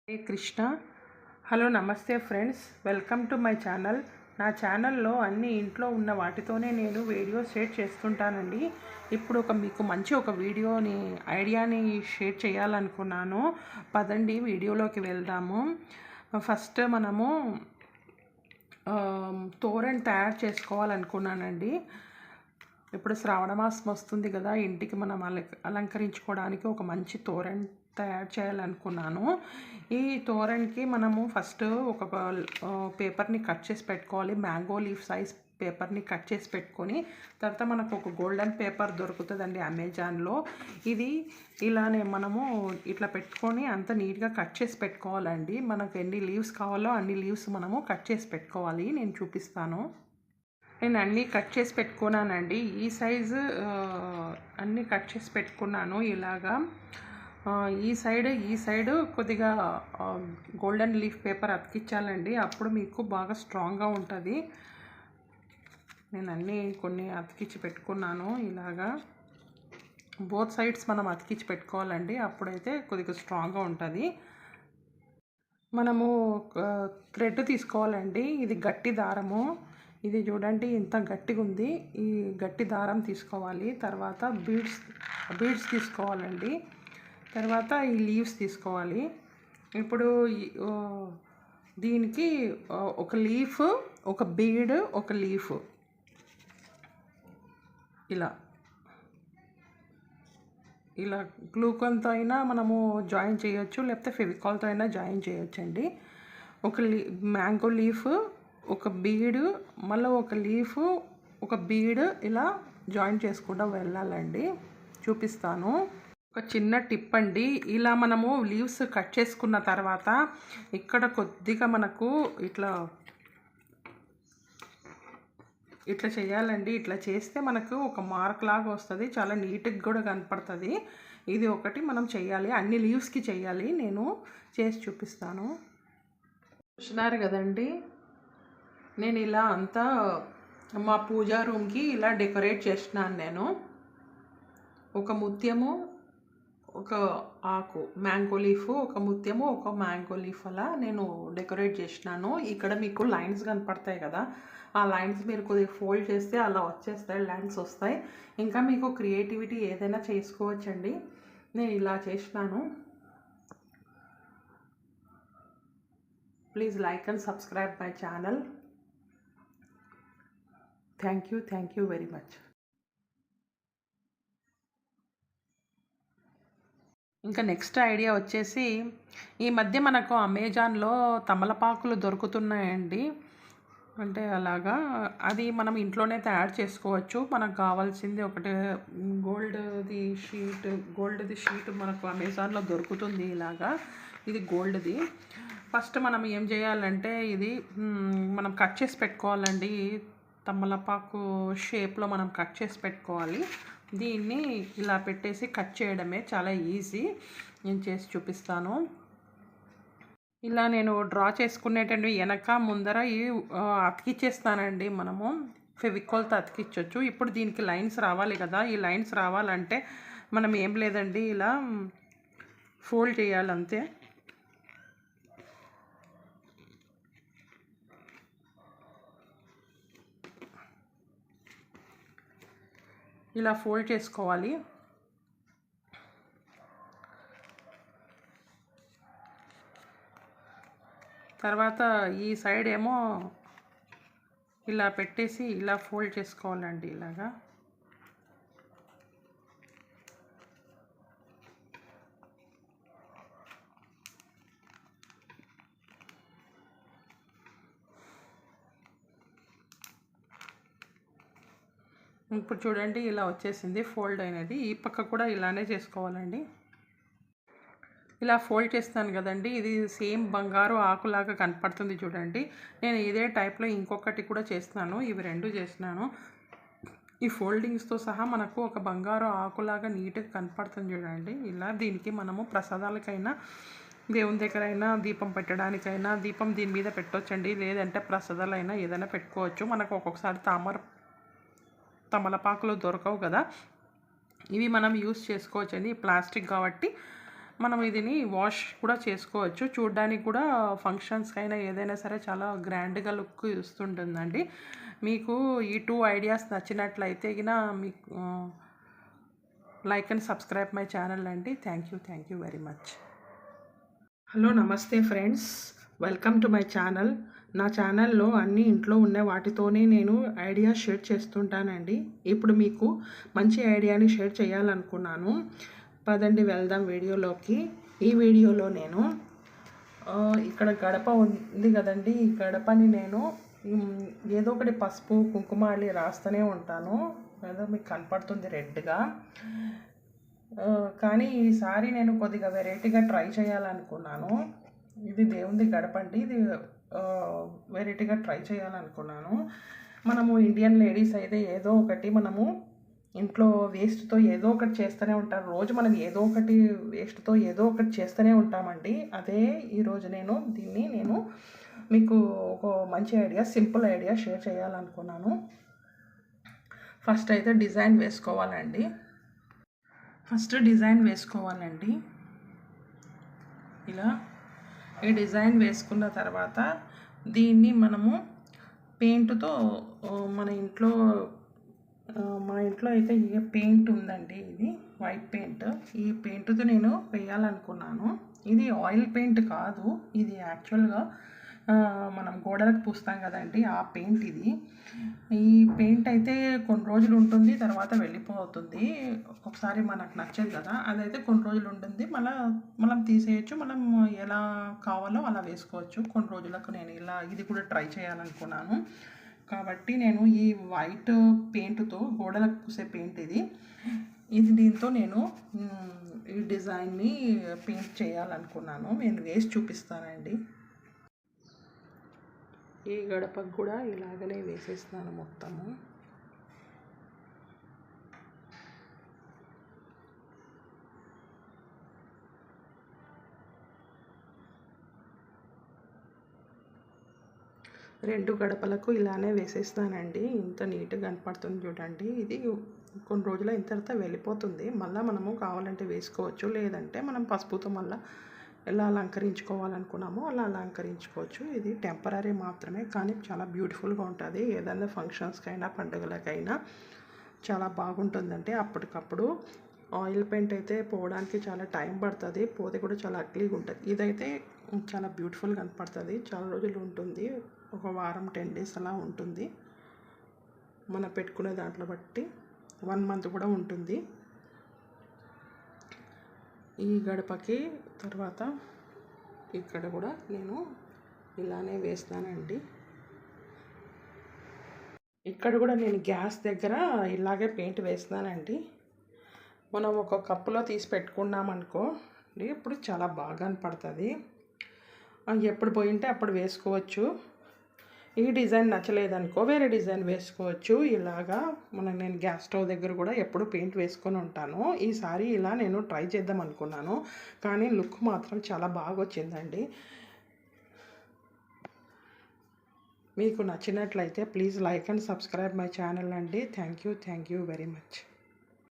Hare Krishna. Hello, నమస్తే friends, welcome to my channel. నా ఛానల్లో అన్ని ఇంట్లో ఉన్న వాటితోనే నేను వీడియో షేర్ చేస్తుంటానండి. ఇప్పుడు మీకు మంచి వీడియోని ఐడియాని షేర్ చేయాలనుకున్నాను. పదండి వీడియోలోకి వెళ్దాము. ఫస్ట్ మనము తోరణ్ తయారు చేసుకోవాలనుకున్నానండి. ఇప్పుడు శ్రావణ మాసం వస్తుంది కదా, ఇంటికి మనం అలంకరించుకోవడానికి ఒక మంచి తోరణ్ తయారు చేయాలనుకున్నాను. ఈ తోరణ్కి మనము ఫస్ట్ ఒక పేపర్ని కట్ చేసి పెట్టుకోవాలి. మ్యాంగో లీఫ్ సైజ్ పేపర్ని కట్ చేసి పెట్టుకొని తర్వాత మనకు ఒక గోల్డెన్ పేపర్ దొరుకుతుందండి అమెజాన్లో. ఇది ఇలానే మనము ఇట్లా పెట్టుకొని అంత నీట్గా కట్ చేసి పెట్టుకోవాలండి. మనకు ఎన్ని లీవ్స్ కావాలో అన్ని లీవ్స్ మనము కట్ చేసి పెట్టుకోవాలి. నేను చూపిస్తాను. నేను అన్నీ కట్ చేసి పెట్టుకున్నానండి. ఈ సైజు అన్నీ కట్ చేసి పెట్టుకున్నాను. ఇలాగా ఈ సైడ్ కొద్దిగా గోల్డెన్ లీఫ్ పేపర్ అతికించాలండి. అప్పుడు మీకు బాగా స్ట్రాంగ్గా ఉంటుంది. నేను కొన్ని అతికించి పెట్టుకున్నాను. ఇలాగా బోత్ సైడ్స్ మనం అతికించి పెట్టుకోవాలండి. అప్పుడైతే కొద్దిగా స్ట్రాంగ్గా ఉంటుంది. మనము థ్రెడ్ తీసుకోవాలండి. ఇది గట్టి దారము. ఇది చూడండి ఇంత గట్టిగా ఉంది. ఈ గట్టి దారం తీసుకోవాలి. తర్వాత బీడ్స్ తీసుకోవాలండి. తర్వాత ఈ లీవ్స్ తీసుకోవాలి. ఇప్పుడు దీనికి ఒక లీఫ్, ఒక బీడ్, ఒక లీఫ్ ఇలా గ్లూకాన్తో అయినా మనము జాయిన్ చేయొచ్చు, లేకపోతే ఫెవికాల్తో అయినా జాయిన్ చేయొచ్చండి. ఒక మ్యాంగో లీఫ్, ఒక బీడ్, మళ్ళీ ఒక లీఫ్, ఒక బీడ్ ఇలా జాయిన్ చేసుకుంటూ వెళ్ళాలండి. చూపిస్తాను. ఒక చిన్న టిప్ అండి. ఇలా మనము లీవ్స్ కట్ చేసుకున్న తర్వాత ఇక్కడ కొద్దిగా మనకు ఇట్లా చేయాలండి. ఇట్లా చేస్తే మనకు ఒక మార్క్ లాగా వస్తుంది. చాలా నీట్గా కూడా కనపడుతుంది. ఇది ఒకటి మనం చేయాలి. అన్ని లీవ్స్కి చేయాలి. నేను చేసి చూపిస్తాను. చూస్తున్నారు కదండి, నేను ఇలా అంతా మా పూజా రూమ్కి ఇలా డెకరేట్ చేసినాను. నేను ఒక ముత్యము, ఒక ఆకు మ్యాంగో లీఫ్, ఒక ముత్యము, ఒక మ్యాంగో లీఫ్ అలా నేను డెకరేట్ చేసినాను. ఇక్కడ మీకు లైన్స్ కనపడతాయి కదా, ఆ లైన్స్ మీరు కొద్దిగా ఫోల్డ్ చేస్తే అలా వచ్చేస్తాయి, లైన్స్ వస్తాయి. ఇంకా మీకు క్రియేటివిటీ ఏదైనా చేసుకోవచ్చండి. నేను ఇలా చేసినాను. Please like and subscribe my channel. Thank you very much. ఇంకా నెక్స్ట్ ఐడియా వచ్చేసి, ఈ మధ్య మనకు అమెజాన్లో తమలపాకులు దొరుకుతున్నాయండి. అంటే అలాగా అది మనం ఇంట్లోనే తయారు చేసుకోవచ్చు. మనకు కావాల్సింది ఒకటి గోల్డ్ది షీట్ మనకు అమెజాన్లో దొరుకుతుంది. ఇలాగా ఇది గోల్డ్ది. ఫస్ట్ మనం ఏం చేయాలంటే ఇది మనం కట్ చేసి పెట్టుకోవాలండి. తమలపాకు షేప్లో మనం కట్ చేసి పెట్టుకోవాలి. దీన్ని ఇలా పెట్టేసి కట్ చేయడమే, చాలా ఈజీ. నేను చేసి చూపిస్తాను. ఇలా నేను డ్రా చేసుకునేటండి వెనక ముందర అతికిచ్చేస్తానండి. మనము ఫెవికాల్తో అతికించవచ్చు. ఇప్పుడు దీనికి లైన్స్ రావాలి కదా, ఈ లైన్స్ రావాలంటే మనం ఏం లేదండి, ఇలా ఫోల్డ్ చేయాలంతే. ఇలా ఫోల్డ్ చేసుకోవాలి. తర్వాత ఈ సైడ్ ఏమో ఇలా పెట్టేసి ఇలా ఫోల్డ్ చేసుకోవాలండి. ఇలాగా ఇప్పుడు చూడండి ఇలా వచ్చేసింది ఫోల్డ్ అయినది. ఈ పక్క కూడా ఇలానే చేసుకోవాలండి. ఇలా ఫోల్డ్ చేస్తాను కదండి, ఇది సేమ్ బంగారు ఆకులాగా కనపడుతుంది చూడండి. నేను ఇదే టైప్లో ఇంకొకటి కూడా చేస్తున్నాను. ఇవి రెండు చేసినాను. ఈ ఫోల్డింగ్స్తో సహా మనకు ఒక బంగారు ఆకులాగా నీట్గా కనపడుతుంది చూడండి. ఇలా దీనికి మనము ప్రసాదాలకైనా, దేవుని దగ్గరైనా, దీపం పెట్టడానికైనా దీపం దీని మీద పెట్టవచ్చండి. లేదంటే ప్రసాదాలైనా ఏదైనా పెట్టుకోవచ్చు. మనకు ఒక్కొక్కసారి తమలపాకులు దొరకవు కదా, ఇవి మనం యూస్ చేసుకోవచ్చండి. ప్లాస్టిక్ కాబట్టి మనం ఇదిని వాష్ కూడా చేసుకోవచ్చు. చూడ్డానికి కూడా ఫంక్షన్స్‌కైనా ఏదైనా సరే చాలా గ్రాండ్‌గా లుక్ ఇస్తుంటుందండి. మీకు ఈ 2 ఐడియాస్ నచ్చినట్లయితే మీకు like and subscribe my channel అండి. Thank you very much. Hello, నమస్తే friends, welcome to my channel. నా ఛానల్లో అన్ని ఇంట్లో ఉన్న వాటితోనే నేను ఐడియా షేర్ చేస్తుంటానండి. ఇప్పుడు మీకు మంచి ఐడియాని షేర్ చేయాలనుకున్నాను. పదండి వెళ్దాం వీడియోలోకి. ఈ వీడియోలో నేను ఇక్కడ గడప ఉంది కదండి, ఈ గడపని నేను ఏదో ఒకటి పసుపు కుంకుమ రాస్తూనే ఉంటాను. ఏదో మీకు కనపడుతుంది రెడ్గా. కానీ ఈసారి నేను కొద్దిగా వెరైటీగా ట్రై చేయాలనుకున్నాను. ఇది దేవుంది గడప అండి, ఇది వెరైటీగా ట్రై చేయాలనుకున్నాను. మనము ఇండియన్ లేడీస్ అయితే ఏదో ఒకటి మనము ఇంట్లో వేస్ట్తో ఏదో ఒకటి చేస్తూనే ఉంటారు. రోజు మనం ఏదో ఒకటి వేస్ట్తో ఏదో ఒకటి చేస్తూనే ఉంటామండి. అదే ఈరోజు నేను మీకు ఒక మంచి ఐడియా, సింపుల్ ఐడియా షేర్ చేయాలనుకున్నాను. ఫస్ట్ అయితే డిజైన్ వేసుకోవాలండి. ఇలా ఈ డిజైన్ వేసుకున్న తర్వాత దీన్ని మనము పెయింట్తో మన ఇంట్లో అయితే ఈ పెయింట్ ఉందండి, ఇది వైట్ పెయింట్. ఈ పెయింట్తో నేను వేయాలనుకున్నాను. ఇది ఆయిల్ పెయింట్ కాదు, ఇది యాక్చువల్గా మనం గోడలకు పూస్తాం కదండి, ఆ పెయింట్ ఇది. ఈ పెయింట్ అయితే కొన్ని రోజులు ఉంటుంది, తర్వాత వెళ్ళిపోతుంది. ఒకసారి మనకు నచ్చదు కదా, అదైతే కొన్ని రోజులు ఉంటుంది, మనం తీసేయచ్చు, మనం ఎలా కావాలో అలా వేసుకోవచ్చు. కొన్ని రోజులకు నేను ఇది కూడా ట్రై చేయాలనుకున్నాను. కాబట్టి నేను ఈ వైట్ పెయింట్తో గోడలకు పూసే పెయింట్ దీంతో నేను ఈ డిజైన్ని పెయింట్ చేయాలనుకున్నాను. నేను వేసి చూపిస్తానండి. ఈ గడపకు కూడా ఇలాగనే వేసేస్తాను మొత్తము. రెండు గడపలకు ఇలానే వేసేస్తానండి. ఇంత నీట్గా కనపడుతుంది చూడండి. ఇది కొన్ని రోజులు అయిన తర్వాత వెళ్ళిపోతుంది. మళ్ళీ మనము కావాలంటే వేసుకోవచ్చు, లేదంటే మనం పసుపుతో మళ్ళీ ఎలా అలంకరించుకోవాలనుకున్నామో అలా అలంకరించుకోవచ్చు. ఇది టెంపరీ మాత్రమే, కానీ చాలా బ్యూటిఫుల్గా ఉంటుంది. ఏదైనా ఫంక్షన్స్కైనా పండుగలకైనా చాలా బాగుంటుందంటే అప్పటికప్పుడు. ఆయిల్ పెయింట్ అయితే పోవడానికి చాలా టైం పడుతుంది, పోతే కూడా చాలా అగ్లీగా ఉంటుంది. ఇదైతే చాలా బ్యూటిఫుల్గా కనపడుతుంది, చాలా రోజులు ఉంటుంది, ఒక వారం 10 days అలా ఉంటుంది. మనం పెట్టుకునే దాంట్లో బట్టి 1 month కూడా ఉంటుంది. ఈ గడపకి తర్వాత ఇక్కడ కూడా నేను ఇలానే వేస్తానండి. ఇక్కడ కూడా నేను గ్యాస్ దగ్గర ఇలాగే పెయింట్ వేస్తానండి. మనం ఒక కప్పులో తీసి పెట్టుకున్నామనుకో, ఇప్పుడు చాలా బాగా కనపడుతుంది. ఎప్పుడు పోయింటే అప్పుడు వేసుకోవచ్చు. ఈ డిజైన్ నచ్చలేదనుకో వేరే డిజైన్ వేసుకోవచ్చు. ఇలాగా నేను గ్యాస్ స్టవ్ దగ్గర కూడా ఎప్పుడు పెయింట్ వేసుకొని ఉంటాను. ఈసారి ఇలా నేను ట్రై చేద్దాం అనుకున్నాను, కానీ లుక్ మాత్రం చాలా బాగా వచ్చిందండి. మీకు నచ్చినట్లయితే please like and subscribe my channel అండి. Thank you very much.